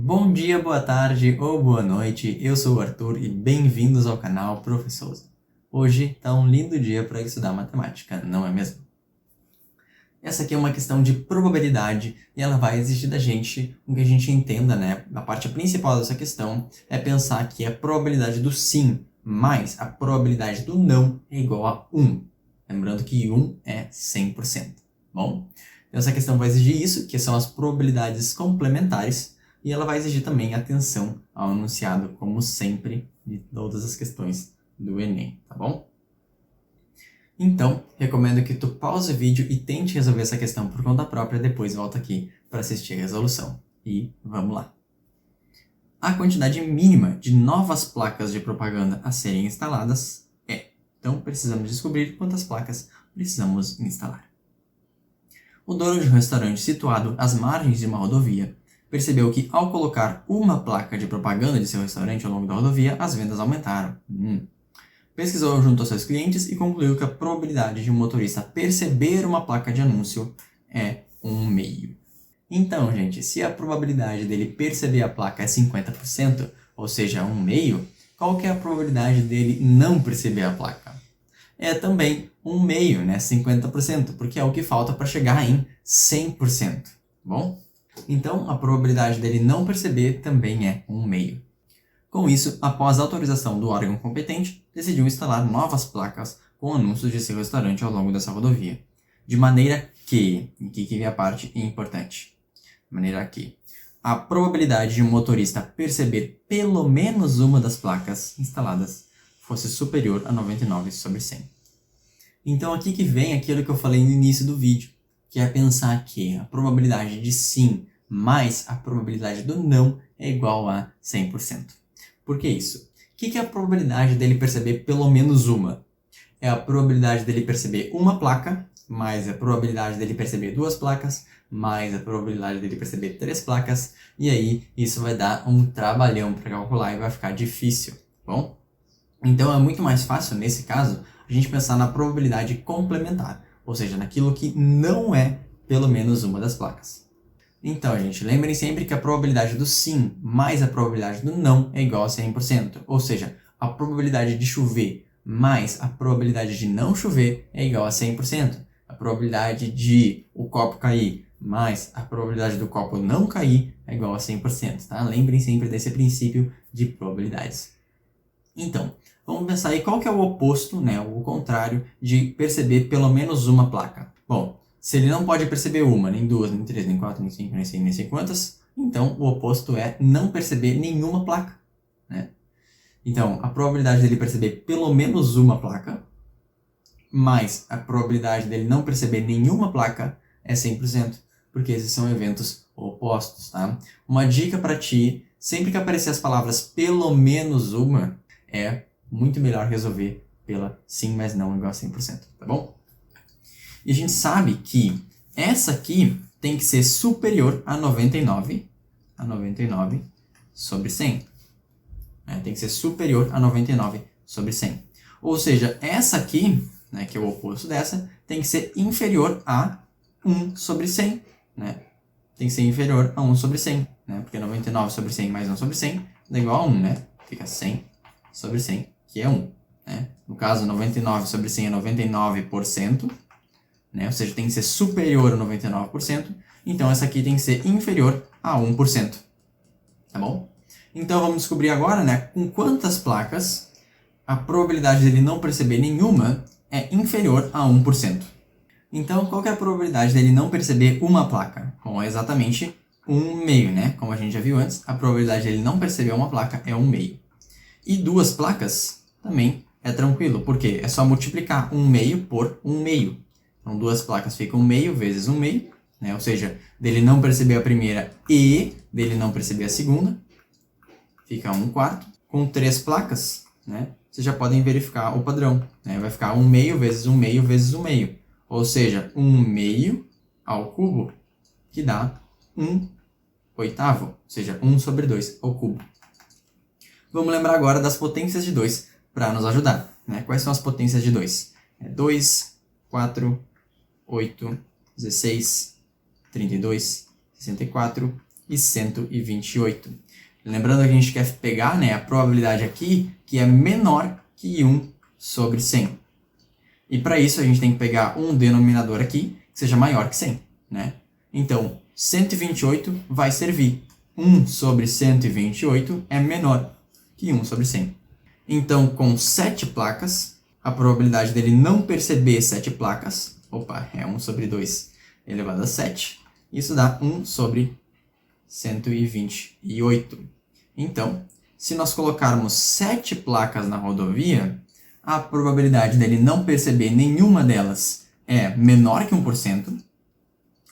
Bom dia, boa tarde ou boa noite, eu sou o Arthur e bem-vindos ao canal Professor. Hoje tá um lindo dia para estudar matemática, não é mesmo? Essa aqui é uma questão de probabilidade e ela vai exigir da gente que a gente entenda, né? A parte principal dessa questão é pensar que a probabilidade do sim mais a probabilidade do não é igual a 1. Lembrando que 1 é 100%. Bom, então essa questão vai exigir isso, que são as probabilidades complementares, e ela vai exigir também atenção ao enunciado, como sempre, de todas as questões do Enem, tá bom? Então, recomendo que tu pause o vídeo e tente resolver essa questão por conta própria, depois volta aqui para assistir a resolução. E vamos lá! A quantidade mínima de novas placas de propaganda a serem instaladas é. Então, precisamos descobrir quantas placas precisamos instalar. O dono de um restaurante situado às margens de uma rodovia percebeu que, ao colocar uma placa de propaganda de seu restaurante ao longo da rodovia, as vendas aumentaram. Pesquisou junto aos seus clientes e concluiu que a probabilidade de um motorista perceber uma placa de anúncio é 1/2. Então, gente, se a probabilidade dele perceber a placa é 50%, ou seja, 1/2, qual que é a probabilidade dele não perceber a placa? É também 1/2, né? 50%, porque é o que falta para chegar em 100%. Bom? Então, a probabilidade dele não perceber também é 1/2. Com isso, após a autorização do órgão competente, decidiu instalar novas placas com anúncios de seu restaurante ao longo dessa rodovia. De maneira que, aqui que vem a parte importante, de maneira que a probabilidade de um motorista perceber pelo menos uma das placas instaladas fosse superior a 99/100. Então aqui que vem aquilo que eu falei no início do vídeo, que é pensar que a probabilidade de sim mais a probabilidade do não é igual a 100%. Por que isso? O que é a probabilidade dele perceber pelo menos uma? É a probabilidade dele perceber uma placa, mais a probabilidade dele perceber duas placas, mais a probabilidade dele perceber 3 placas, e aí isso vai dar um trabalhão para calcular e vai ficar difícil, bom? Então é muito mais fácil, nesse caso, a gente pensar na probabilidade complementar, ou seja, naquilo que não é pelo menos uma das placas. Então, gente, lembrem sempre que a probabilidade do sim mais a probabilidade do não é igual a 100%, ou seja, a probabilidade de chover mais a probabilidade de não chover é igual a 100%. A probabilidade de o copo cair mais a probabilidade do copo não cair é igual a 100%, tá? Lembrem sempre desse princípio de probabilidades. Então, vamos pensar aí qual que é o oposto, né, o contrário de perceber pelo menos uma placa. Bom, se ele não pode perceber uma, nem duas, nem três, nem quatro, nem cinco, nem seis, nem sei quantas, então o oposto é não perceber nenhuma placa, né? Então, a probabilidade dele perceber pelo menos uma placa, mais a probabilidade dele não perceber nenhuma placa é 100%, porque esses são eventos opostos, tá? Uma dica para ti, sempre que aparecer as palavras pelo menos uma, é muito melhor resolver pela sim, mas não igual a 100%, tá bom? E a gente sabe que essa aqui tem que ser superior a 99 sobre 100. Tem que ser superior a 99 sobre 100. Ou seja, essa aqui, né, que é o oposto dessa, tem que ser inferior a 1 sobre 100. Né? Tem que ser inferior a 1 sobre 100. Né? Porque 99 sobre 100 mais 1 sobre 100 dá igual a 1. Né? Fica 100 sobre 100, que é 1. Né? No caso, 99 sobre 100 é 99%. Né? Ou seja, tem que ser superior a 99%. Então, essa aqui tem que ser inferior a 1%. Tá bom? Então, vamos descobrir agora, né, com quantas placas a probabilidade dele não perceber nenhuma é inferior a 1%. Então, qual que é a probabilidade dele não perceber uma placa? Bom, é exatamente 1/2, né? Como a gente já viu antes, a probabilidade dele não perceber uma placa é 1/2. E duas placas também é tranquilo, porque é só multiplicar 1/2 por 1/2. Então, duas placas ficam 1/2 vezes 1/2, né? Ou seja, dele não perceber a primeira e dele não perceber a segunda, fica 1/4. Com 3 placas, né, vocês já podem verificar o padrão. Né? Vai ficar 1/2 vezes 1/2 vezes 1/2. Ou seja, 1/2 ao cubo, que dá 1/8. Ou seja, 1 sobre 2 ao cubo. Vamos lembrar agora das potências de 2 para nos ajudar. Né? Quais são as potências de 2? 2, 4, 8, 16, 32, 64 e 128. Lembrando que a gente quer pegar, né, a probabilidade aqui que é menor que 1 sobre 100. E para isso a gente tem que pegar um denominador aqui que seja maior que 100, né? Então, 128 vai servir. 1 sobre 128 é menor que 1 sobre 100. Então, com 7 placas, a probabilidade dele não perceber 7 placas, é 1 sobre 2 elevado a 7, isso dá 1 sobre 128. Então, se nós colocarmos 7 placas na rodovia, a probabilidade dele não perceber nenhuma delas é menor que 1%,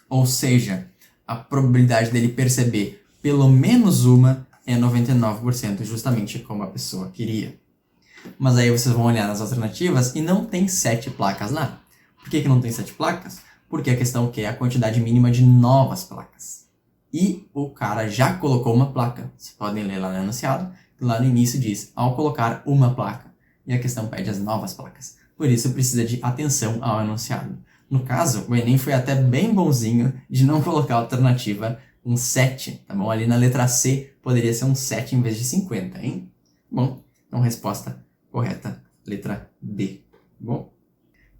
ou seja, a probabilidade dele perceber pelo menos uma é 99%, justamente como a pessoa queria. Mas aí vocês vão olhar nas alternativas e não tem 7 placas lá. Por que não tem 7 placas? Porque a questão quer a quantidade mínima de novas placas. E o cara já colocou uma placa. Vocês podem ler lá no enunciado, que lá no início diz, ao colocar uma placa. E a questão pede as novas placas. Por isso precisa de atenção ao enunciado. No caso, o Enem foi até bem bonzinho de não colocar a alternativa um 7, tá bom? Ali na letra C poderia ser um 7 em vez de 50, hein? Bom, então resposta correta, letra D. Bom,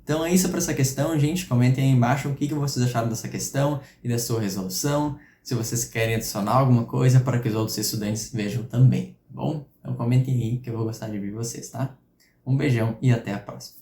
então é isso para essa questão, gente. Comentem aí embaixo o que vocês acharam dessa questão e da sua resolução. Se vocês querem adicionar alguma coisa para que os outros estudantes vejam também, tá bom? Então comentem aí que eu vou gostar de ver vocês, tá? Um beijão e até a próxima.